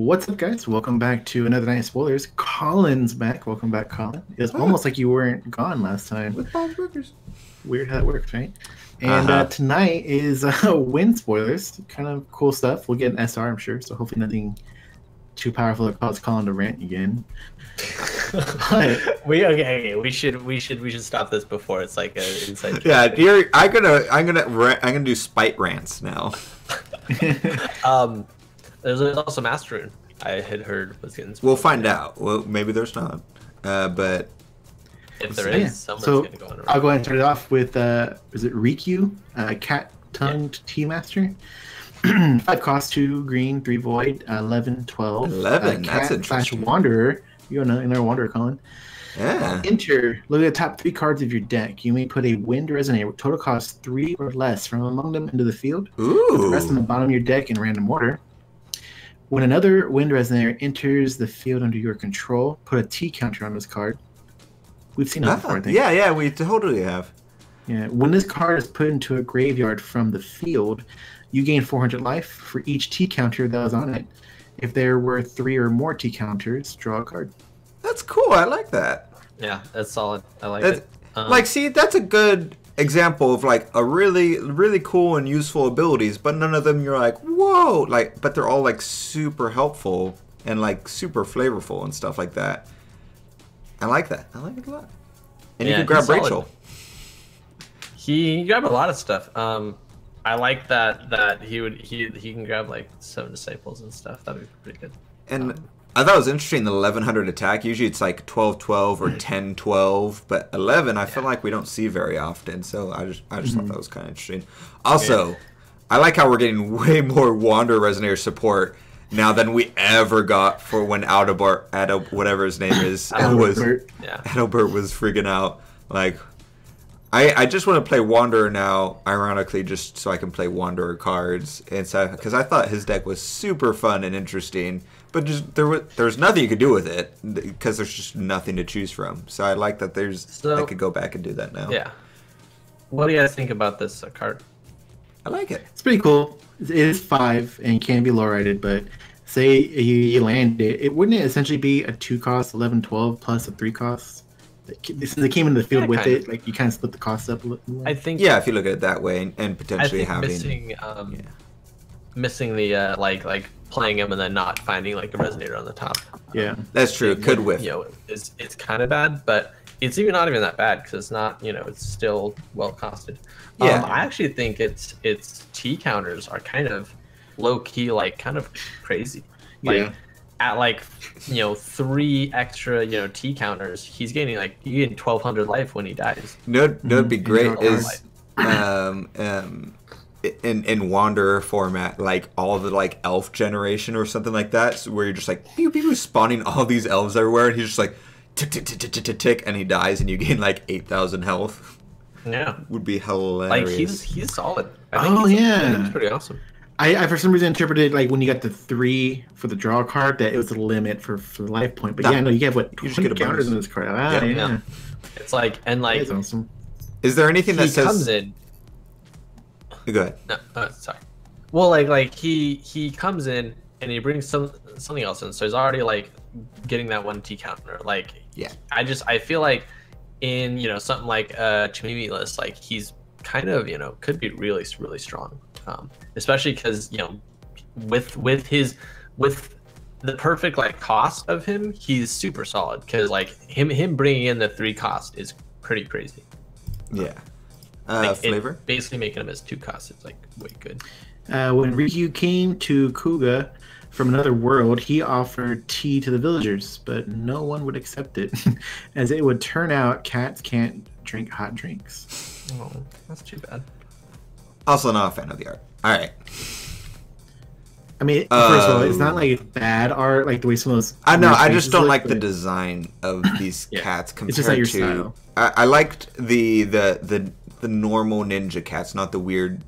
What's up, guys? Welcome back to another night of spoilers. Colin's back. Welcome back, Colin. It's almost like you weren't gone last time. With Bob's Burgers. Weird how that works, right? And tonight is win spoilers. Kind of cool stuff. We'll get an SR, I'm sure. So hopefully nothing too powerful that causes Colin to rant again. We should stop this before it's like an inside joke. Yeah, I'm gonna do spite rants now. There's also Master Rune I had heard was getting. We'll find out. Well, maybe there's not, but if there is, someone's gonna go on. I'll go ahead and start it off with is it Riku, cat-tongued Tea Master. 5 cost, 2 green, 3 void, 11, 12. 11. That's interesting. Wanderer. You know, another Wanderer, Colin. Yeah. Enter. Look at the top 3 cards of your deck. You may put a Wind Resonator with total cost 3 or less from among them into the field. Ooh. Put the rest on the bottom of your deck in random order. When another Wind Resonator enters the field under your control, put a T counter on this card. We've seen that before, I think. Yeah, we totally have. Yeah. When this card is put into a graveyard from the field, you gain 400 life for each T counter that was on it. If there were 3 or more T counters, draw a card. That's cool. I like that. Yeah, that's solid. I like it. See, that's a good example of like a really, really cool and useful abilities, but none of them you're like, whoa, like, but they're all like super helpful and like super flavorful and stuff like that. I like that. I like it a lot. And you can grab Rachel. He grabbed a lot of stuff. I like that he can grab like 7 disciples and stuff. That'd be pretty good. And I thought it was interesting the 1100 attack. Usually it's like 12-12 or 10-12, but 11 I feel like we don't see very often. So I just thought that was kind of interesting. Also, I like how we're getting way more Wander Resonator support now than we ever got for when whatever his name is, Adalbert was freaking out. Like, I just want to play Wanderer now, ironically, just so I can play Wanderer cards, and so because I thought his deck was super fun and interesting, but just there's nothing you could do with it because there's just nothing to choose from. So I like that I could go back and do that now. Yeah. What do you guys think about this card? I like it. It's pretty cool. It is 5 and can be low rated, but say you land it, wouldn't it essentially be a 2 cost, 11, 12 plus a 3 cost? Since they came into the field with it, like you kind of split the cost up a little more. I think. Yeah, if you look at it that way, and potentially having missing the like playing him and then not finding like a resonator on the top. Yeah, that's true. It could whiff. You know, it's kind of bad, but it's not even that bad because it's not. You know, it's still well costed. Yeah, I actually think its T counters are kind of low key, like kind of crazy. Like, at like 3 extra T counters, he's getting 1200 life when he dies. It'd be great is in Wanderer format, like all the like elf generation or something like that, so where you're just like pew, pew, spawning all these elves everywhere, and he's just like tick tick tick tick tick tick tick, and he dies, and you gain like 8,000 health. Yeah, would be hilarious. Like he's solid. I think he's pretty awesome. I for some reason interpreted like when you got the 3 for the draw card that it was the limit for the life point. But no, you have what 20 counters in this card. Yeah. It's like that's awesome. Is there anything that says comes in? Go ahead. No, sorry. Well, like he comes in and he brings something else in, so he's already like getting that 1 T counter. Like I feel like in something like Chimimi list, like he's kind of could be really strong. Especially because with the perfect like cost of him, he's super solid. Because like him bringing in the 3 cost is pretty crazy. Yeah. Flavor basically making him as 2 costs is like way good. When Ryu came to Kuga from another world, he offered tea to the villagers, but no one would accept it, as it would turn out cats can't drink hot drinks. Oh, that's too bad. Also not a fan of the art. Alright. I mean, first of all, it's not like bad art, like the way some of those... I know, I just don't like the design of these cats compared it's just not your to... style. I liked the normal ninja cats, not the weird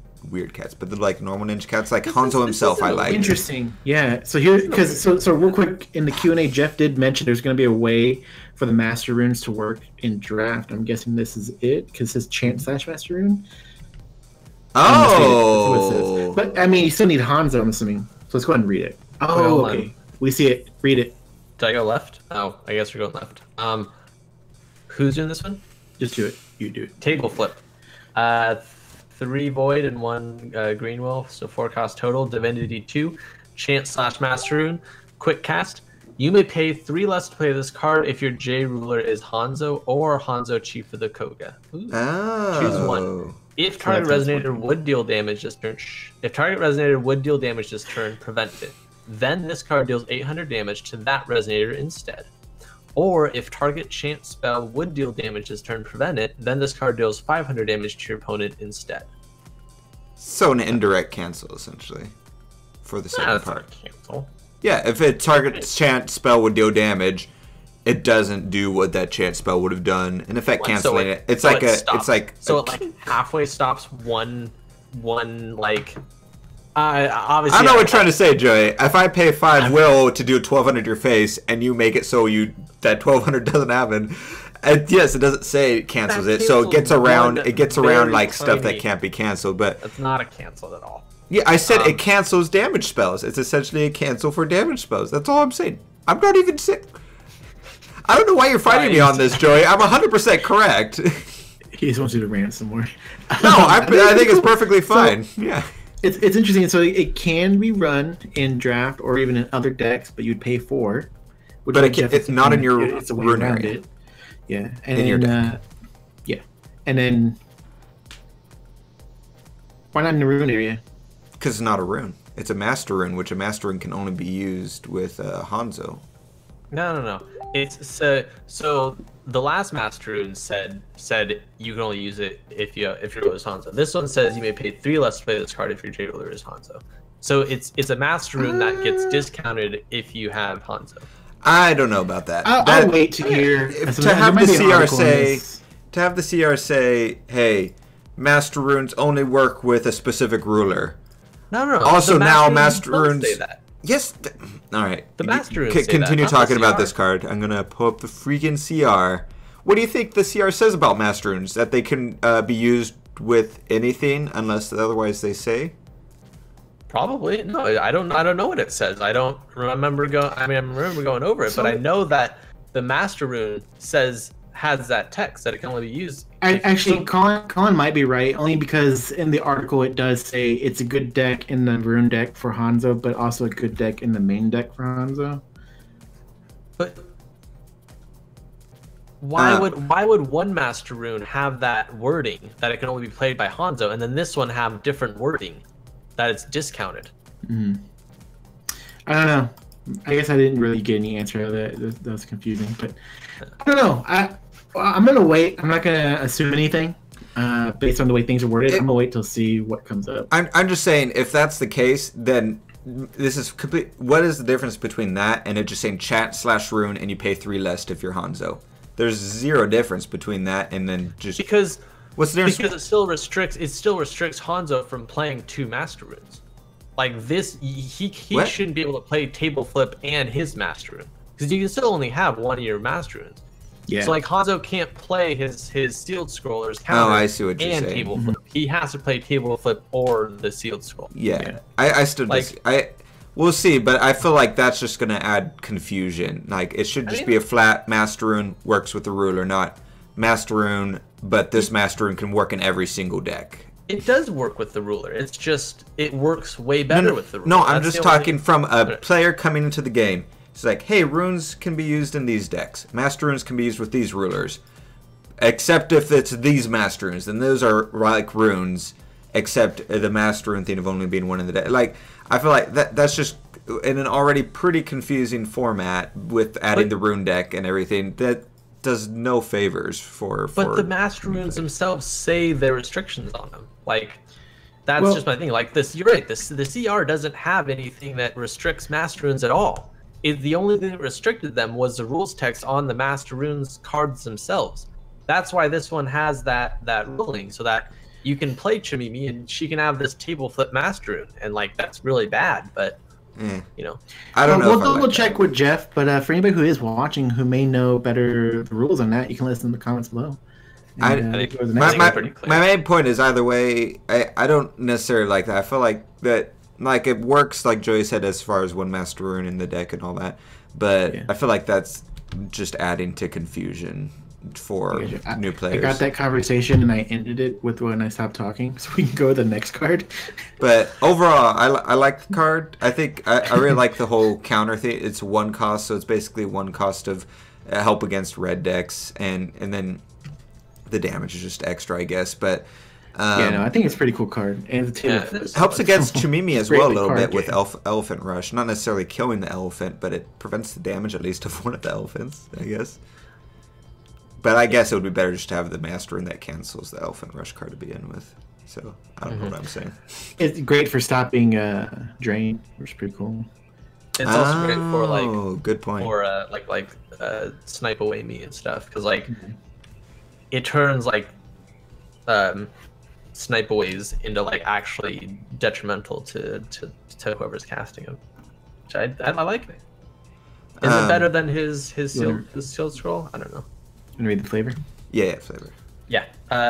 cats, but the like normal ninja cats, like Hanzo himself. I like. Interesting, yeah. So here, because so real quick in the Q&A, Jeff did mention there's going to be a way for the Master Runes to work in Draft. I'm guessing this is it because it says Chant/Master Rune. Oh, but I mean, you still need Hanzo, I'm assuming. So let's go ahead and read it. Oh, okay. We see it. Read it. Did I go left? Oh, I guess we're going left. Who's doing this one? Just do it. You do it. Table flip. 3 void and 1 green will, so 4 cost total. Divinity 2, chant/master rune, quick cast. You may pay 3 less to play this card if your J ruler is Hanzo or Hanzo Chief of the Koga. Ooh. Oh. Choose one. If target resonator would deal damage this turn, prevent it. Then this card deals 800 damage to that resonator instead. Or if target chant spell would deal damage this turn, prevent it, then this card deals 500 damage to your opponent instead. So an indirect cancel, essentially, for the second part. Cancel. Yeah, if a target chant spell would deal damage, it doesn't do what that chant spell would have done. In effect, canceling it. It's like it halfway stops one like. Obviously, I know what you're trying to say, Joey. If I pay 5 will to do 1200 to your face, and you make it so that 1200 doesn't happen, yes, it doesn't say it cancels it, so it gets around. It gets around like stuff that can't be canceled, but it's not a cancel at all. Yeah, I said it cancels damage spells. It's essentially a cancel for damage spells. That's all I'm saying. I'm not even sick. I don't know why you're fighting me on this, Joey. I'm 100% correct. He just wants you to rant some more. No, I think it's perfectly fine. So, yeah. It's interesting. So it can be run in draft or even in other decks, but you'd pay 4. But it's not in your rune area. Yeah, and then yeah, and then why not in the rune area? Because it's not a rune. It's a master rune, which a master rune can only be used with Hanzo. No. It's so the last master rune said you can only use it if your ruler is Hanzo. This one says you may pay 3 less to play this card if your J ruler is Hanzo. So it's a master rune that gets discounted if you have Hanzo. I don't know about that. I'll wait to hear. To have the CR say, hey, master runes only work with a specific ruler. No. Also now master runes say that. Yes. All right. The master runes continue talking about this card. I'm gonna pull up the freaking CR. What do you think the CR says about master runes? That they can be used with anything unless otherwise they say. Probably no. I don't know what it says. I don't remember I remember going over it, but I know that the master rune has that text that it can only be used. Colin might be right, only because in the article it does say it's a good deck in the rune deck for Hanzo, but also a good deck in the main deck for Hanzo. But why would one master rune have that wording that it can only be played by Hanzo, and then this one have different wording that it's discounted? I don't know. I guess I didn't really get any answer to that. That was confusing, but I don't know. I'm gonna wait. I'm not gonna assume anything based on the way things are worded. I'm gonna wait till see what comes up. I'm just saying, if that's the case, then this is complete. What is the difference between that and it just saying chat/rune and you pay 3 less if you're Hanzo? There's 0 difference between that and then just because what's the difference? Because it still restricts Hanzo from playing 2 master runes. Like this, he shouldn't be able to play table flip and his master rune because you can still only have one of your master runes. Yeah. So like Hanzo can't play his sealed scrollers counter I see what you're saying. Table flip. He has to play table flip or the sealed scroll. Yeah. I still we'll see, but I feel like that's just gonna add confusion. Like it should just be a flat master rune works with the ruler, not master rune, but this master rune can work in every single deck. It does work with the ruler. It's just it works way better with the ruler. No, I'm just talking from a player coming into the game. It's like, hey, runes can be used in these decks. Master runes can be used with these rulers. Except if it's these master runes. Then those are like runes. Except the master rune thing of only being one in the deck. Like, I feel like that's just in an already pretty confusing format with adding the rune deck and everything. That does no favors for... But the master runes themselves say there are restrictions on them. Like, that's just my thing. Like, you're right. The CR doesn't have anything that restricts master runes at all. The only thing that restricted them was the rules text on the master runes cards themselves. That's why this one has that ruling, so that you can play Chimimi and she can have this table flip master rune, and like that's really bad. But you know, I don't know. We'll check with Jeff, but for anybody who is watching who may know better the rules on that, you can listen in the comments below. And, I think my main point is either way. I don't necessarily like that. I feel like that like it works, like Joey said, as far as one Master Rune in the deck and all that. But I feel like that's just adding to confusion for new players. I got that conversation and I ended it with when I stopped talking, so we can go to the next card. But overall, I like the card. I think I really like the whole counter thing. It's one cost, so it's basically one cost of help against red decks, and then the damage is just extra, I guess. But I think it's a pretty cool card. And it helps against Chimimi as well a little bit with Elephant Rush. Not necessarily killing the elephant, but it prevents the damage at least of one of the elephants, I guess. But I guess it would be better just to have the Master Rune that cancels the Elephant Rush card to begin with. So I don't know what I'm saying. It's great for stopping Drain, which is pretty cool. It's also great for like good point. For snipe away me and stuff, because like it turns like snipe aways into like actually detrimental to whoever's casting him. Which I like it. Is it better than his shield scroll? I don't know. Want to read the flavor? Yeah, flavor. Yeah.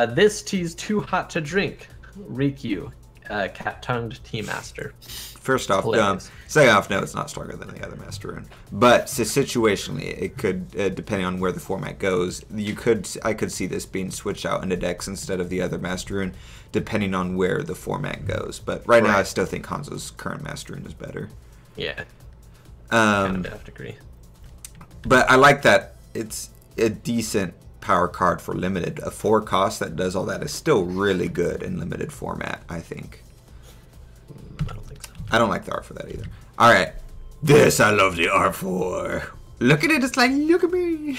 This tea's too hot to drink. Rikyu, cat-tongued tea master. First off, dumb. Second off, no, it's not stronger than the other Master Rune. But situationally, it could, depending on where the format goes, I could see this being switched out into decks instead of the other Master Rune, depending on where the format goes. But right now, I still think Hanzo's current Master Rune is better. Yeah. Kind of have to agree. But I like that it's a decent power card for limited. A 4 cost that does all that is still really good in limited format, I think. I don't think so. I don't like the art for that either. Alright. This I love the art for. Look at it, it's like, look at me.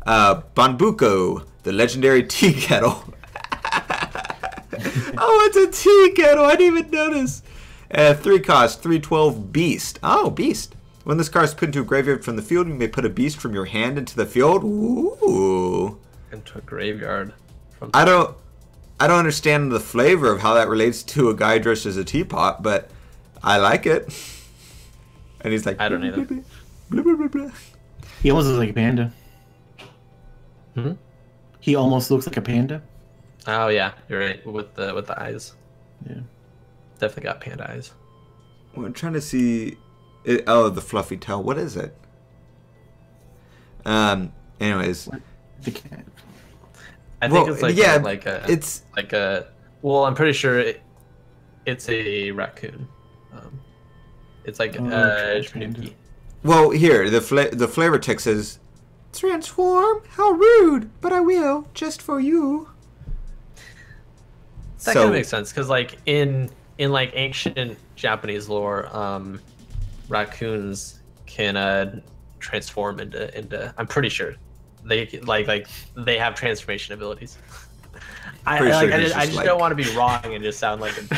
Banbuko, the legendary tea kettle. Oh, it's a tea kettle. I didn't even notice. 3 cost, 3/12 beast. Oh, beast. When this card is put into a graveyard from the field, you may put a beast from your hand into the field. Ooh. Into a graveyard. I don't understand the flavor of how that relates to a guy dressed as a teapot, but I like it. And he's like, I don't either. Blah, blah, blah, blah. He almost looks like a panda. He almost looks like a panda. Oh yeah, you're right. With the eyes. Yeah. Definitely got panda eyes. Well, I'm trying to see. The fluffy tail. What is it? Anyways. The cat. I think it's like a. Well, I'm pretty sure it's a raccoon. It's like Tanuki. Well, here the flavor text says, "Transform? How rude! But I will, just for you." That kind of makes sense because, like in like ancient Japanese lore, raccoons can transform into. I'm pretty sure they they have transformation abilities. I just don't want to be wrong and just sound like an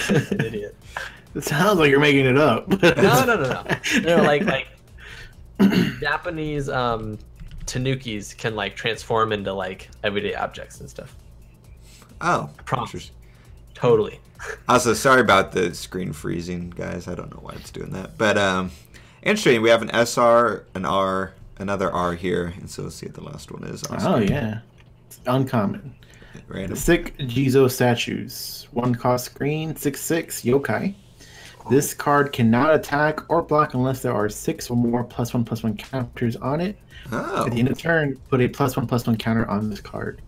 idiot. It sounds like you're making it up. No, like Japanese tanukis can like transform into like everyday objects and stuff. Oh, promise. Totally. Also, sorry about the screen freezing, guys. I don't know why it's doing that. But interesting. We have an SR, an R, another R here, and so let's see what the last one is. Oh yeah, it's uncommon. Random. The sick Jizo statues. 1 cost green, 6/6 yokai. This card cannot attack or block unless there are 6 or more +1/+1 counters on it. Oh. At the end of turn, put a +1/+1 counter on this card.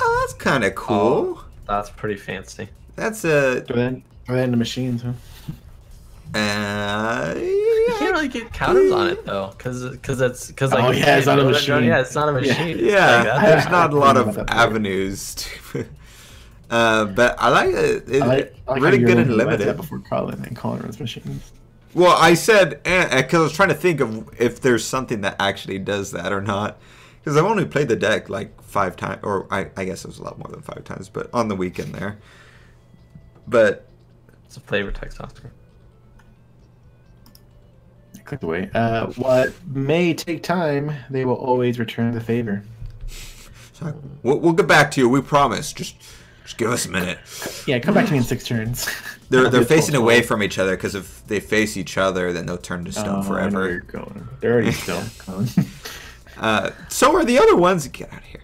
Oh, that's kind of cool. Oh, that's pretty fancy. That's a. Throw that into machines, huh? You can't really get counters on it though, because like. Oh yeah, it's not a machine. Yeah, it's not a machine. Yeah, there's not a lot of avenues. But I like it. I like really good and limited. That before calling runs machines. Well, I said because I was trying to think of if there's something that actually does that or not. Because I've only played the deck like 5 times, or I guess it was a lot more than 5 times, but on the weekend there. But it's a flavor text, Oscar. Click away. What may take time, they will always return the favor. So we'll get back to you. We promise. Just give us a minute. Yeah, come back to me in 6 turns. They're facing away from each other because if they face each other, then they'll turn to stone I know forever. where you're going. They're already stone. So are the other ones. Get out of here.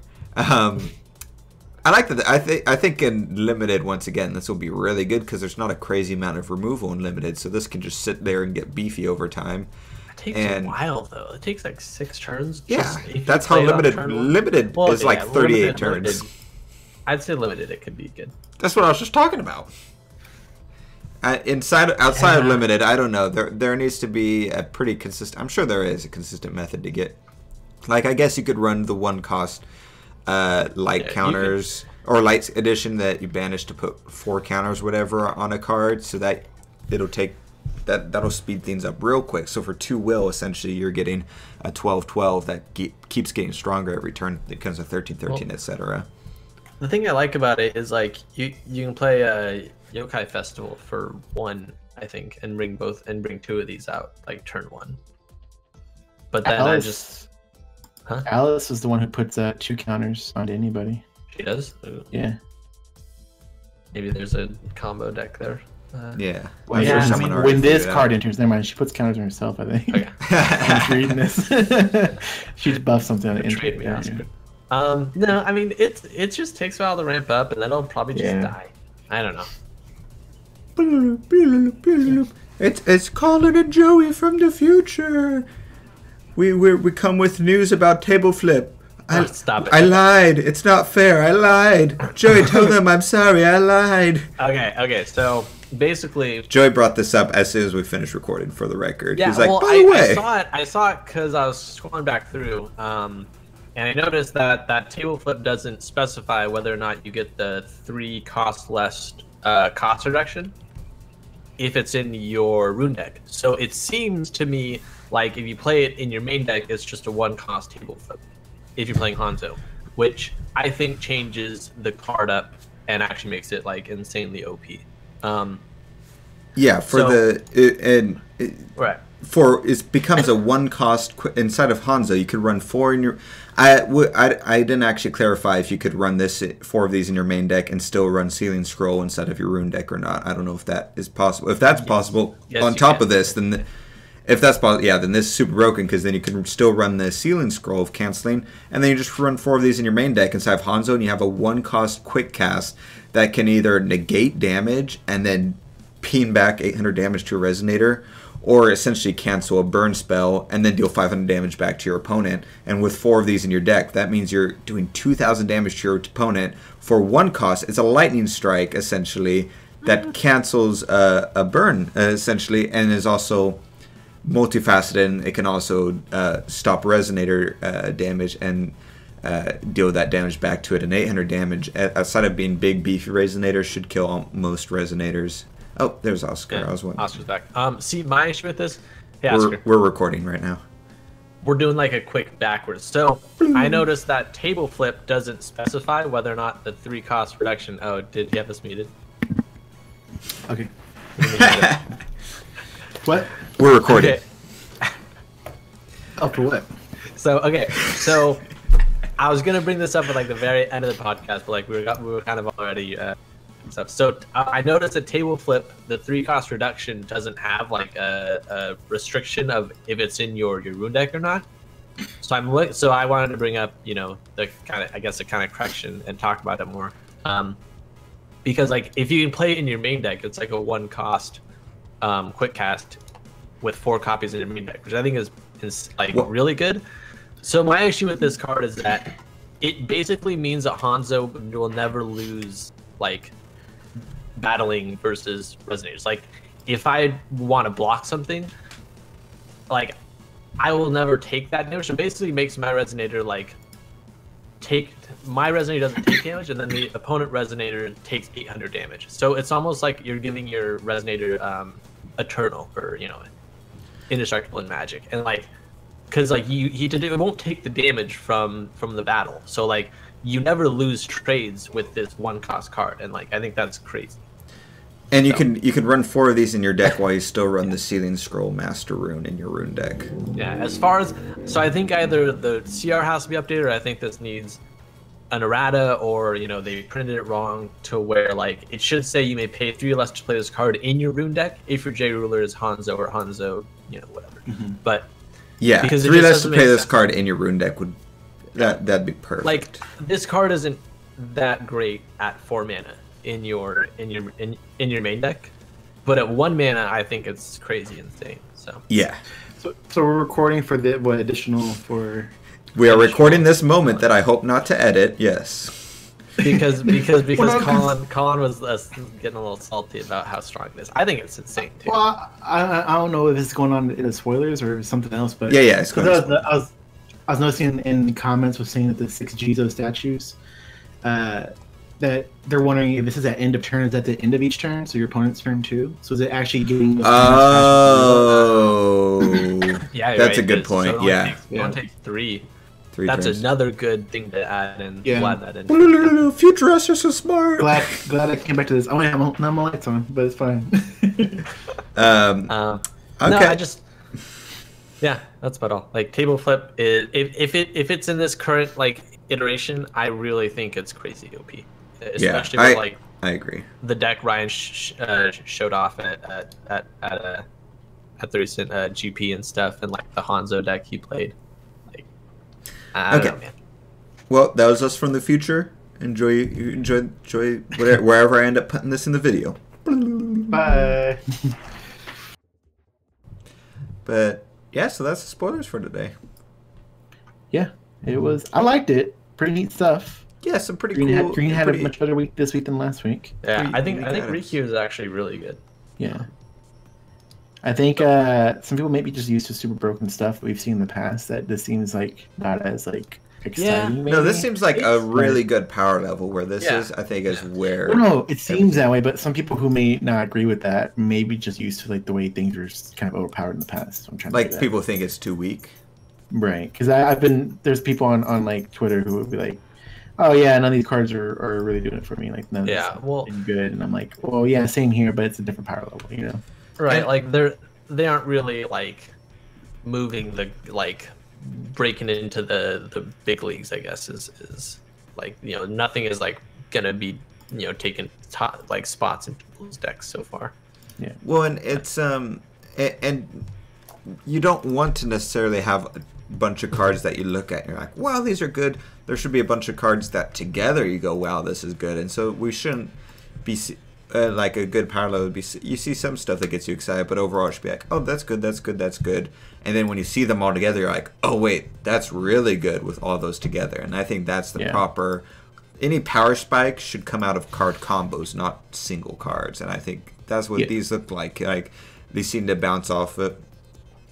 I like that. I think in limited, once again, this will be really good because there's not a crazy amount of removal in limited, so this can just sit there and get beefy over time. It takes a while though. It takes like 6 turns. Yeah, that's how limited is like 38 turns. Limited. I'd say limited. It could be good. That's what I was just talking about. Outside of limited, I don't know. There needs to be a pretty consistent. I'm sure there is a consistent method to get. Like I guess you could run the 1 cost. Light counters or lights edition that you banish to put 4 counters whatever on a card, so that it'll take that'll speed things up real quick. So for 2 will, essentially you're getting a 12-12 that keeps getting stronger every turn. It becomes a 13-13, etc. The thing I like about it is like you can play a Yokai Festival for 1, I think, and bring 2 of these out like turn 1. But then Huh? Alice is the one who puts 2 counters onto anybody. She does? Ooh. Yeah. Maybe there's a combo deck there. Yeah. Well, yeah, I mean, when this card enters, never mind, she puts counters on herself, I think. Okay. I'm reading this. She just buffs something on the entry. No, I mean, it just takes a while to ramp up, and then it'll probably just die. I don't know. It's Colin and Joey from the future. We come with news about table flip. Stop it. I lied. It's not fair. I lied. Joey, tell them I'm sorry. I lied. Okay. So basically, Joey brought this up as soon as we finished recording. For the record, yeah. He's like, well, by the way, I saw it because I was scrolling back through, and I noticed that table flip doesn't specify whether or not you get the 3 cost less cost reduction if it's in your rune deck. So it seems to me like if you play it in your main deck, it's just a 1 cost table flip if you're playing Hanzo, which I think changes the card up and actually makes it like insanely OP. Yeah, it becomes a 1 cost inside of Hanzo. You could run 4 in your. I didn't actually clarify if you could run 4 of these in your main deck and still run Sealing Scroll inside of your rune deck or not. I don't know if that is possible. If that's possible, on top of this, then. If that's possible, yeah, then this is super broken because then you can still run the Sealing Scroll of canceling, and then you just run 4 of these in your main deck inside of Hanzo, and you have a 1 cost quick cast that can either negate damage and then peen back 800 damage to a Resonator, or essentially cancel a burn spell and then deal 500 damage back to your opponent. And with 4 of these in your deck, that means you're doing 2,000 damage to your opponent for 1 cost. It's a lightning strike, essentially, that cancels a burn, essentially, and is also multifaceted, and it can also stop Resonator damage and deal that damage back to it. And 800 damage, outside of being big, beefy Resonator, should kill most Resonators. Oh, there's Oscar. Yeah, I was wondering. Oscar's back. See, my issue with this... Hey, Oscar. We're recording right now. We're doing like a quick backwards. So I noticed that table flip doesn't specify whether or not the 3 cost reduction... Oh, did you have this muted? Okay. What? We're recording. Okay. Oh, for what? So I was gonna bring this up at like the very end of the podcast, but like we were kind of already stuff. So I noticed that table flip, the 3 cost reduction doesn't have like a restriction of if it's in your rune deck or not. So I wanted to bring up the kind of correction and talk about it more, because like if you can play it in your main deck, it's like a 1 cost quick cast with 4 copies in your main deck, which I think is like really good. So my issue with this card is that it basically means that Hanzo will never lose like battling versus Resonators. Like if I want to block something, like I will never take that damage. So basically makes my Resonator like my Resonator doesn't take damage, and then the opponent Resonator takes 800 damage. So it's almost like you're giving your Resonator Eternal, or indestructible in Magic, and like because like it won't take the damage from the battle. So like you never lose trades with this 1 cost card, and like I think that's crazy. And you can run 4 of these in your deck while you still run the Sealing Scroll Master Rune in your rune deck. Yeah, as far as I think either the CR has to be updated, or I think this needs an errata, or they printed it wrong to where like it should say you may pay 3 less to play this card in your rune deck if your J ruler is Hanzo or Hanzo, whatever. Mm-hmm. But yeah, because 3 less to play this card in your rune deck that'd be perfect. Like this card isn't that great at 4 mana in your main deck, but at 1 mana, I think it's crazy insane. So yeah. So we're recording for the additional for. We are recording this moment that I hope not to edit. Yes. Because Colin was getting a little salty about how strong it is. I think it's insane too. Well, I don't know if it's going on in the spoilers or something else, but yeah, it's going I was noticing in the comments was saying that the 6 Jizo statues, that they're wondering if this is at end of turn, is at the end of each turn, so your opponent's turn too. So is it actually getting? Yeah, that's a good point. So it only takes 3. That's turns. Another good thing to add in. Yeah. Glad that in. Futurists are so smart. Glad I came back to this. Oh, yeah, I'm my lights on, but it's fine. Okay. No, that's about all. Like table flip is if it's in this current like iteration, I really think it's crazy OP. Especially with like I agree. The deck Ryan showed off at the recent GP and stuff, and like the Hanzo deck he played. Like, I don't know, man. Well, that was us from the future. Enjoy wherever I end up putting this in the video. Bye. But yeah, so that's the spoilers for today. Yeah, it was. I liked it. Pretty neat stuff. Yeah, some pretty cool. Green had a much better week this week than last week. Yeah, I think Riku is actually really good. Yeah. I think some people may be just used to super broken stuff that we've seen in the past. That this seems like not as like exciting. Yeah. Maybe. No, this seems like a really good power level. Where this is, I think, is where. Well, no, it seems that way, but some people who may not agree with that may be just used to like the way things were kind of overpowered in the past. So I'm trying to people think it's too weak. Right, because there's people on like Twitter who would be like, oh yeah, none of these cards are really doing it for me. Like none of this is good, and I'm like, well, yeah, same here, but it's a different power level, you know. Right, like they aren't really like moving the like breaking into the big leagues. I guess is like nothing is like gonna be taking top like spots in people's decks so far. Yeah. Well, and it's and you don't want to necessarily have a bunch of cards that you look at and you're like, wow, these are good. There should be a bunch of cards that together you go, wow, this is good. And so we shouldn't be like a good power level would be. You see some stuff that gets you excited, but overall it should be like, oh, that's good, that's good, that's good. And then when you see them all together, you're like, oh wait, that's really good with all those together. And I think that's the proper. Any power spike should come out of card combos, not single cards. And I think that's what these look like. Like they seem to bounce off it.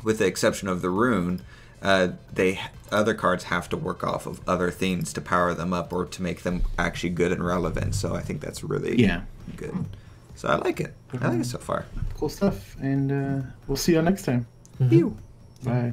With the exception of the rune, other cards have to work off of other things to power them up or to make them actually good and relevant. So I think that's really good. So I like it. I like it so far. Cool stuff, and we'll see you next time. Mm-hmm. Bye.